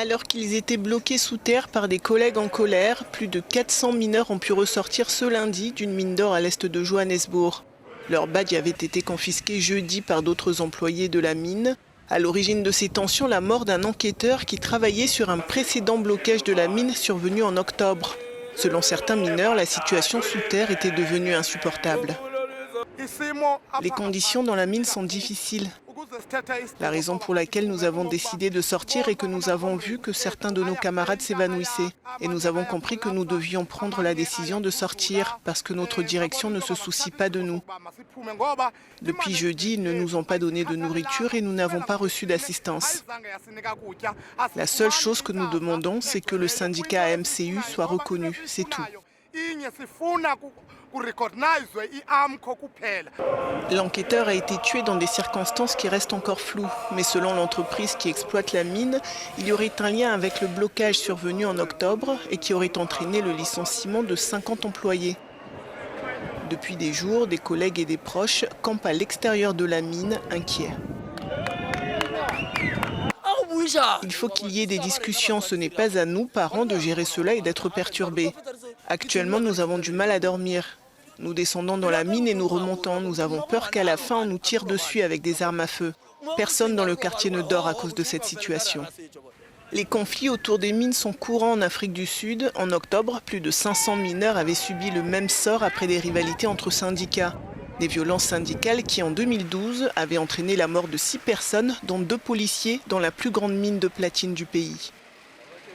Alors qu'ils étaient bloqués sous terre par des collègues en colère, plus de 400 mineurs ont pu ressortir ce lundi d'une mine d'or à l'est de Johannesburg. Leur badge avait été confisqué jeudi par d'autres employés de la mine. À l'origine de ces tensions, la mort d'un enquêteur qui travaillait sur un précédent blocage de la mine survenu en octobre. Selon certains mineurs, la situation sous terre était devenue insupportable. Les conditions dans la mine sont difficiles. La raison pour laquelle nous avons décidé de sortir est que nous avons vu que certains de nos camarades s'évanouissaient. Et nous avons compris que nous devions prendre la décision de sortir parce que notre direction ne se soucie pas de nous. Depuis jeudi, ils ne nous ont pas donné de nourriture et nous n'avons pas reçu d'assistance. La seule chose que nous demandons, c'est que le syndicat AMCU soit reconnu, c'est tout. L'enquêteur a été tué dans des circonstances qui restent encore floues. Mais selon l'entreprise qui exploite la mine, il y aurait un lien avec le blocage survenu en octobre et qui aurait entraîné le licenciement de 50 employés. Depuis des jours, des collègues et des proches campent à l'extérieur de la mine, inquiets. Il faut qu'il y ait des discussions. Ce n'est pas à nous, parents, de gérer cela et d'être perturbés. Actuellement, nous avons du mal à dormir. Nous descendons dans la mine et nous remontons. Nous avons peur qu'à la fin, on nous tire dessus avec des armes à feu. Personne dans le quartier ne dort à cause de cette situation. Les conflits autour des mines sont courants en Afrique du Sud. En octobre, plus de 500 mineurs avaient subi le même sort après des rivalités entre syndicats. Des violences syndicales qui, en 2012, avaient entraîné la mort de 6 personnes, dont 2 policiers, dans la plus grande mine de platine du pays.